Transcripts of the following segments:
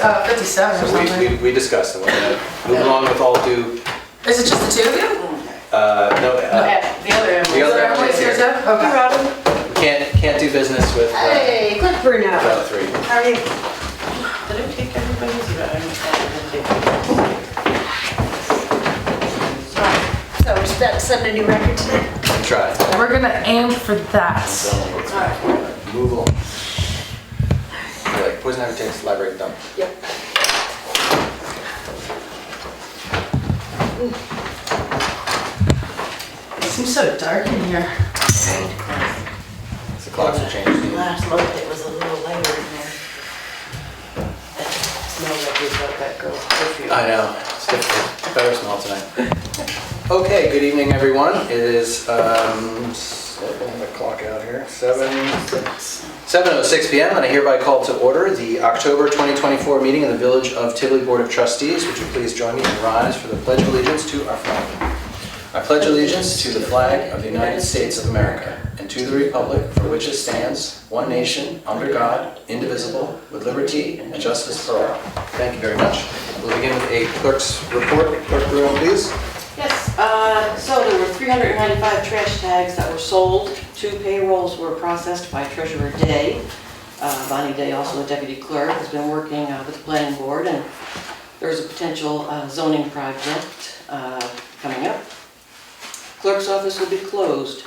57 or something. We discussed it. We're gonna move along with all due. Is it just the two of you? No, The other the other Everybody's here too? Hey, Okay. Robin. we can't do business with Hey, good Bruno. without three. How are you? Did I take everybody's? So we're just about to set a new record today? Try. We're gonna aim for that. Move along. Like poison ivy takes library dump. Yep. It seems so dark in here. The clocks are changed. Last month it was a little lighter in there. That smell like we got that girl's perfume. I know. It's different. Better smell tonight. Okay. Good evening, everyone. It is I have the clock out here. 7:06 p.m. and I hereby call to order the October 2024 meeting of the Village of Tivoli Board of Trustees. Would you please join me and rise for the Pledge of Allegiance to our flag? I pledge allegiance to the flag of the United States of America and to the republic for which it stands, one nation, under God, indivisible, with liberty and justice for all. Thank you very much. We'll begin with a clerk's report. Clerk Bruno, please. Yes, so there were 395 trash tags that were sold. 2 payrolls were processed by Treasurer Day. Bonnie Day, also a deputy clerk, has been working with the planning board, and there's a potential zoning project coming up. Clerk's office will be closed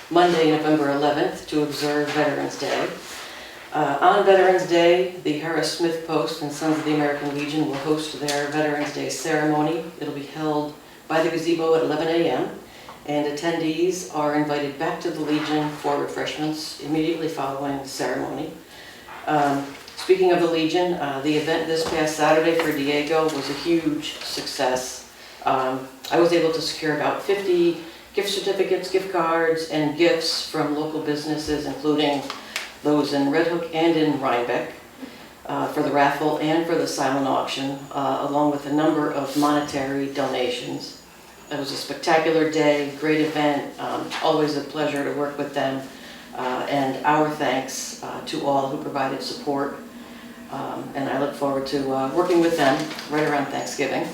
Monday, November 11th to observe Veterans Day. On Veterans Day, the Harris Smith Post and Sons of the American Legion will host their Veterans Day ceremony. It'll be held by the gazebo at 11 a.m. and attendees are invited back to the Legion for refreshments immediately following the ceremony. Speaking of the Legion, the event this past Saturday for Diego was a huge success. I was able to secure about 50 gift certificates, gift cards, and gifts from local businesses, including those in Red Hook and in Rhinebeck, for the raffle and for the silent auction, along with a number of monetary donations. It was a spectacular day, great event, always a pleasure to work with them, and our thanks to all who provided support. And I look forward to working with them right around Thanksgiving.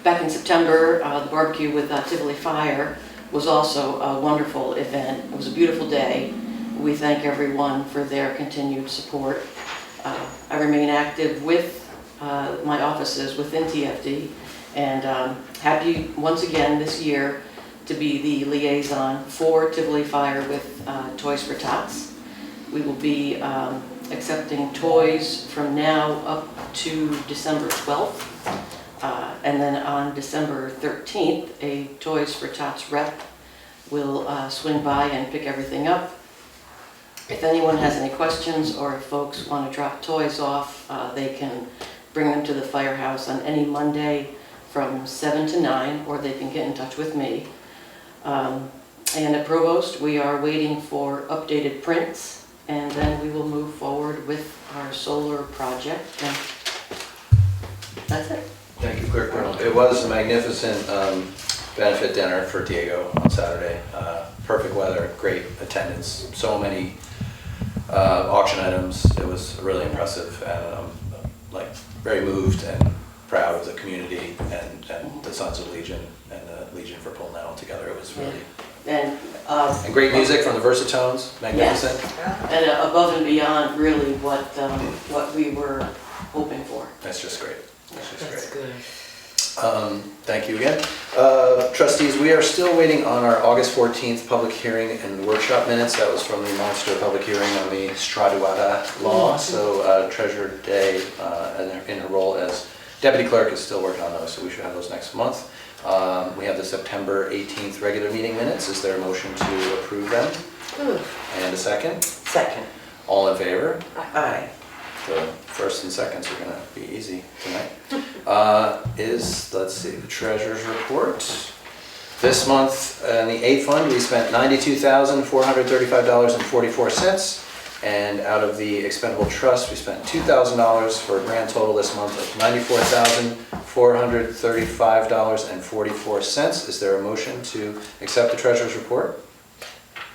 Back in September, the barbecue with Tivoli Fire was also a wonderful event. It was a beautiful day. We thank everyone for their continued support. I remain active with my offices within TFD, and happy once again this year to be the liaison for Tivoli Fire with Toys for Tots. We will be accepting toys from now up to December 12th. And then on December 13th, a Toys for Tots rep will swing by and pick everything up. If anyone has any questions or if folks want to drop toys off, they can bring them to the firehouse on any Monday from 7 to 9, or they can get in touch with me. And at Provost, we are waiting for updated prints, and then we will move forward with our solar project. And that's it. Thank you, Clerk Bruno. It was a magnificent benefit dinner for Diego on Saturday. Perfect weather, great attendance, so many auction items. It was really impressive, and I'm very moved and proud of the community and the Sons of Legion and the Legion for pulling that all together. It was really and great music from the Versatones, magnificent. Yes. And above and beyond really what we were hoping for. That's just great. That's good. Thank you again. Trustees, we are still waiting on our August 14th public hearing and workshop minutes. That was from the monster public hearing on the Stradiuata law. So Treasurer Day, in her role as Deputy Clerk, is still working on those, so we should have those next month. We have the September 18th regular meeting minutes. Is there a motion to approve them? And a second? Second. All in favor? Aye. The first and seconds are going to be easy tonight. Let's see, the treasurer's report. This month in the A fund, we spent $92,435.44. And out of the expendable trust, we spent $2,000 for a grand total this month of $94,435.44. Is there a motion to accept the treasurer's report?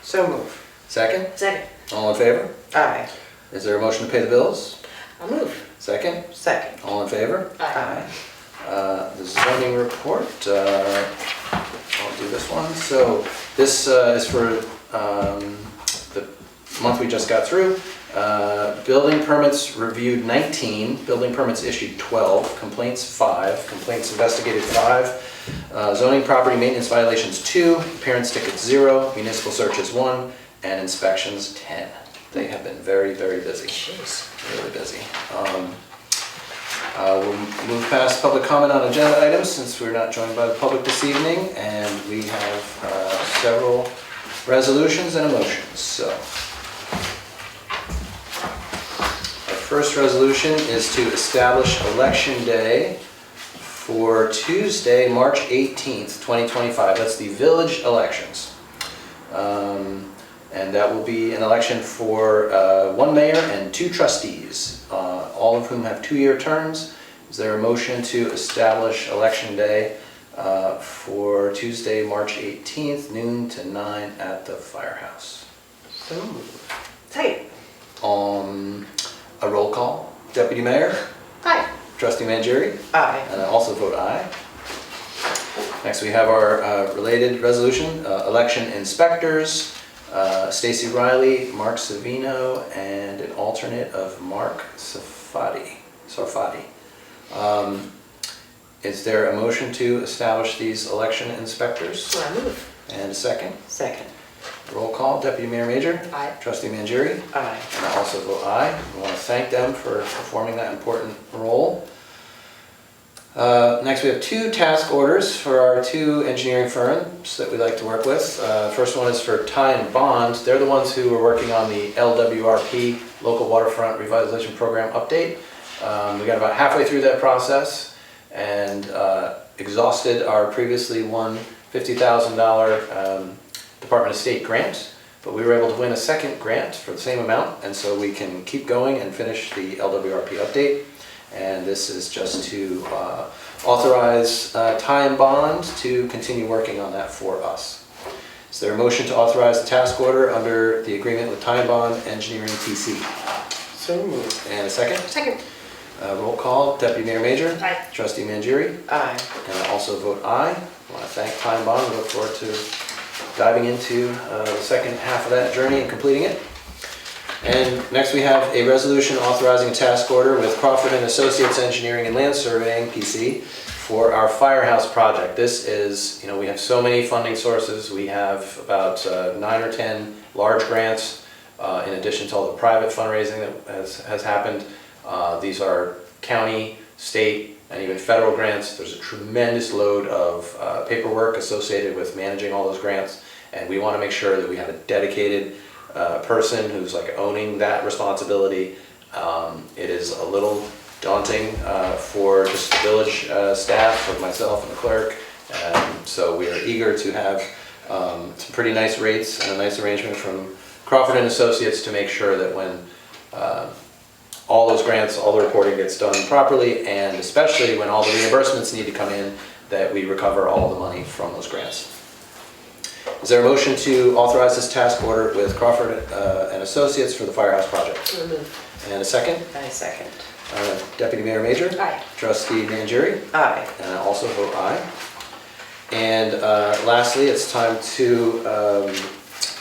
So move. Second? Second. All in favor? Aye. Is there a motion to pay the bills? I move. Second? Second. All in favor? Aye. The zoning report, I'll do this one. So this is for the month we just got through. Building permits reviewed 19, building permits issued 12, complaints 5, complaints investigated 5, zoning property maintenance violations 2, appearance tickets 0, municipal searches 1, and inspections 10. They have been very, very busy. Jeez. Really busy. We'll move past public comment on agenda items since we're not joined by the public this evening, and we have several resolutions and motions. So, our first resolution is to establish election day for Tuesday, March 18th, 2025. That's the village elections. And that will be an election for 1 mayor and 2 trustees, all of whom have 2-year terms. Is there a motion to establish election day for Tuesday, March 18th, noon to 9 at the firehouse? So moved. Second. A roll call. Deputy Mayor, Aye. Trustee Mangieri, Aye. and I also vote aye. Next we have our related resolution, election inspectors. Stacy Riley, Mark Savino, and an alternate of Mark Sarfati. Is there a motion to establish these election inspectors? So I move. And a second? Second. Roll call, Deputy Mayor Major? Aye. Trustee Mangieri? Aye. And I also vote aye. I want to thank them for performing that important role. Next we have 2 task orders for our 2 engineering firms that we like to work with. First one is for Ty and Bond. They're the ones who are working on the LWRP, Local Waterfront Revitalization Program update. We got about halfway through that process and exhausted our previously won $50,000 Department of State grant, but we were able to win a second grant for the same amount, and so we can keep going and finish the LWRP update. And this is just to authorize Ty and Bond to continue working on that for us. Is there a motion to authorize the task order under the agreement with Ty and Bond Engineering PC? So moved. And a second? Second. Roll call, Deputy Mayor Major? Aye. Trustee Mangieri? Aye. And I also vote aye. I want to thank Ty and Bond. We look forward to diving into the second half of that journey and completing it. And next we have a resolution authorizing a task order with Crawford and Associates Engineering and Land Surveying, PC, for our firehouse project. This is, we have so many funding sources. We have about 9 or 10 large grants in addition to all the private fundraising that has happened. These are county, state, and even federal grants. There's a tremendous load of paperwork associated with managing all those grants, and we want to make sure that we have a dedicated person who's like owning that responsibility. It is a little daunting for just the village staff, for myself and the clerk, so we are eager to have some pretty nice rates and a nice arrangement from Crawford and Associates to make sure that when all those grants, all the reporting gets done properly, and especially when all the reimbursements need to come in, that we recover all the money from those grants. Is there a motion to authorize this task order with Crawford and Associates for the firehouse project? So moved. And a second? Aye. Second. Deputy Mayor Major? Aye. Trustee Mangieri? Aye. And I also vote aye. And lastly, it's time to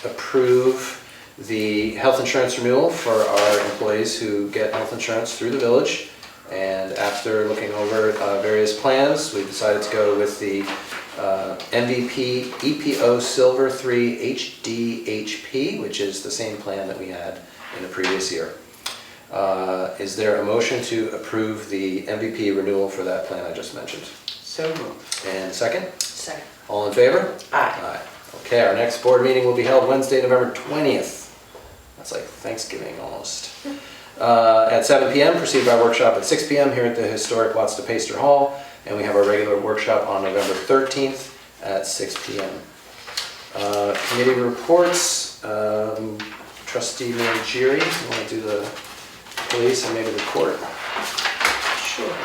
approve the health insurance renewal for our employees who get health insurance through the village. And after looking over various plans, we decided to go with the MVP EPO Silver 3 HDHP, which is the same plan that we had in the previous year. Is there a motion to approve the MVP renewal for that plan I just mentioned? So moved. And second? Second. All in favor? Aye. Aye. Okay, our next board meeting will be held Wednesday, November 20th. That's like Thanksgiving almost. At 7 p.m., preceded by a workshop at 6 p.m. here at the historic Watts de Peyster Hall. And we have our regular workshop on November 13th at 6 p.m. Committee reports, Trustee Mangieri, you want to do the police and maybe the court? Sure.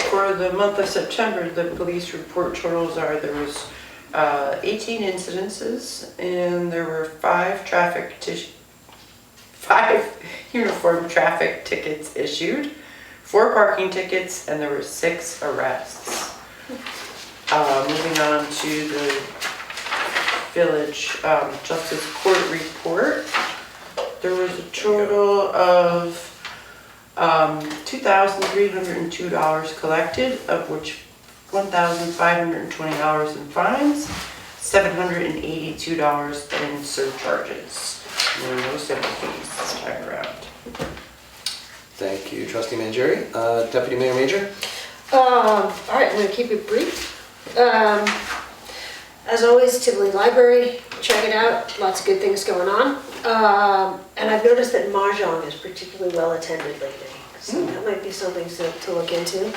For the month of September, the police report totals are there was 18 incidences and there were 5 uniform traffic tickets issued, 4 parking tickets, and there were 6 arrests. Moving on to the village justice court report. There was a total of $2,302 collected, of which $1,520 in fines, $782 in surcharges. There were no civil fees this time around. Thank you, Trustee Mangieri. Deputy Mayor Major? All right, I'm going to keep it brief. As always, Tivoli Library, check it out. Lots of good things going on. And I've noticed that Mahjong is particularly well attended lately. So that might be something to look into.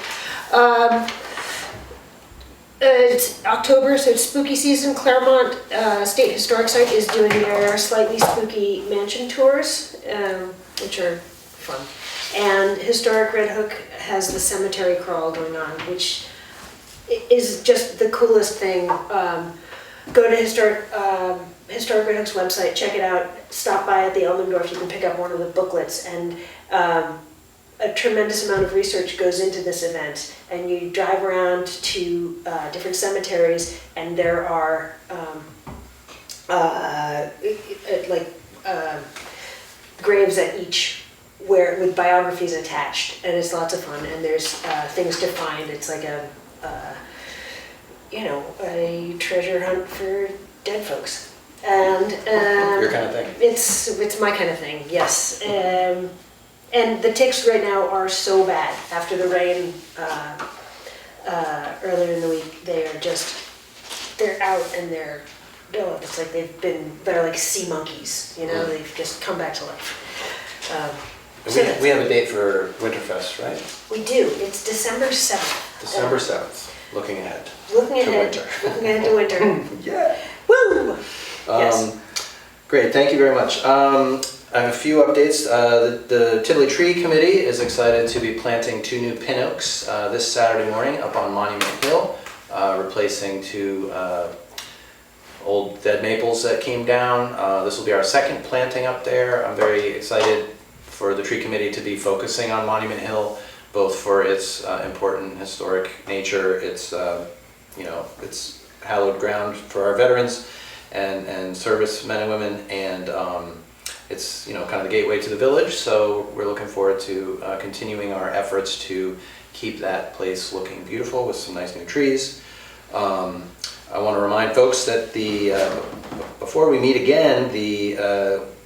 It's October, so it's spooky season. Claremont State Historic Site is doing their slightly spooky mansion tours, which are fun. And Historic Red Hook has the cemetery crawl going on, which is just the coolest thing. Go to Historic Red Hook's website, check it out, stop by at the Elmendorf, you can pick up one of the booklets, and a tremendous amount of research goes into this event. And you drive around to different cemeteries, and there are graves at each with biographies attached, and it's lots of fun. And there's things to find. It's like a treasure hunt for dead folks. And Your kind of thing. It's my kind of thing. Yes. And the ticks right now are so bad after the rain earlier in the week. They're out, and it's like they're like sea monkeys, they've just come back to life. We have a date for Winterfest, right? We do. It's December 7th. December 7th, looking ahead. Looking ahead to winter. Yeah. Woo! Yes. Great, thank you very much. I have a few updates. The Tivoli Tree Committee is excited to be planting 2 new pin oaks this Saturday morning up on Monument Hill, replacing 2 old dead maples that came down. This will be our 2nd planting up there. I'm very excited for the Tree Committee to be focusing on Monument Hill, both for its important historic nature, its hallowed ground for our veterans and service men and women, and it's kind of the gateway to the village, so we're looking forward to continuing our efforts to keep that place looking beautiful with some nice new trees. I want to remind folks that before we meet again, the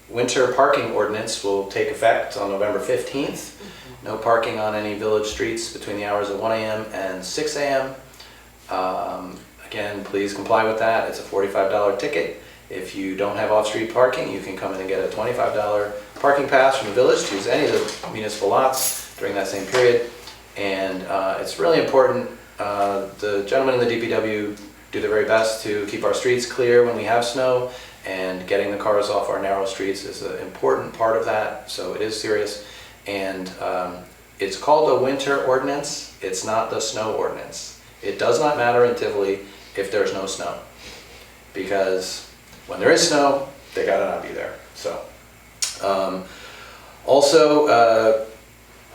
winter parking ordinance will take effect on November 15th. No parking on any village streets between the hours of 1 a.m. and 6 a.m. Again, please comply with that. It's a $45 ticket. If you don't have off-street parking, you can come in and get a $25 parking pass from the village to use any of the municipal lots during that same period. And it's really important. The gentlemen in the DPW do their very best to keep our streets clear when we have snow, and getting the cars off our narrow streets is an important part of that, so it is serious. And it's called a winter ordinance. It's not the snow ordinance. It does not matter in Tivoli if there's no snow, because when there is snow, they gotta not be there. So,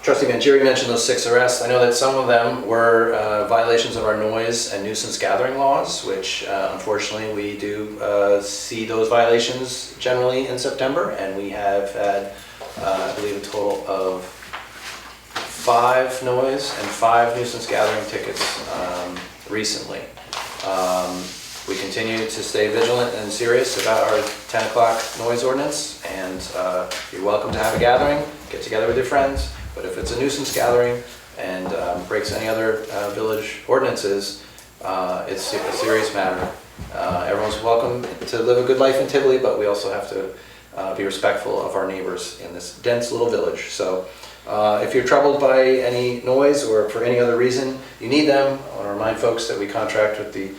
Trustee Mangieri mentioned those 6 arrests. I know that some of them were violations of our noise and nuisance gathering laws, which unfortunately we do see those violations generally in September, and we have had, I believe, a total of 5 noise and 5 nuisance gathering tickets recently. We continue to stay vigilant and serious about our 10 o'clock noise ordinance, and you're welcome to have a gathering, get together with your friends, but if it's a nuisance gathering and breaks any other village ordinances, it's a serious matter. Everyone's welcome to live a good life in Tivoli, but we also have to be respectful of our neighbors in this dense little village. So if you're troubled by any noise or for any other reason you need them, I want to remind folks that we contract with the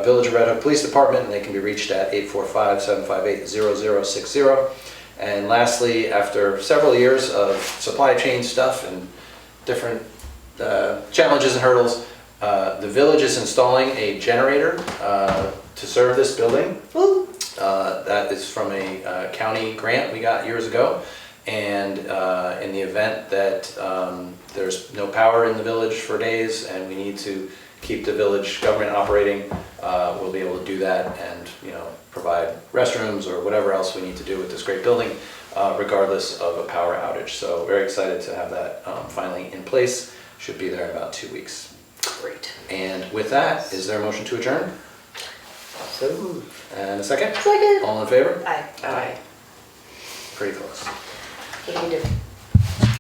Village of Red Hook Police Department, and they can be reached at 845-758-0060. And lastly, after several years of supply chain stuff and different challenges and hurdles, the village is installing a generator to serve this building. That is from a county grant we got years ago, And in the event that there's no power in the village for days and we need to keep the village government operating, we'll be able to do that and, you know, provide restrooms or whatever else we need to do with this great building, regardless of a power outage. So very excited to have that finally in place. Should be there in about 2 weeks. Great. And with that, is there a motion to adjourn? So moved. And a second? Second. All in favor? Aye. Aye. Pretty close. What do you do?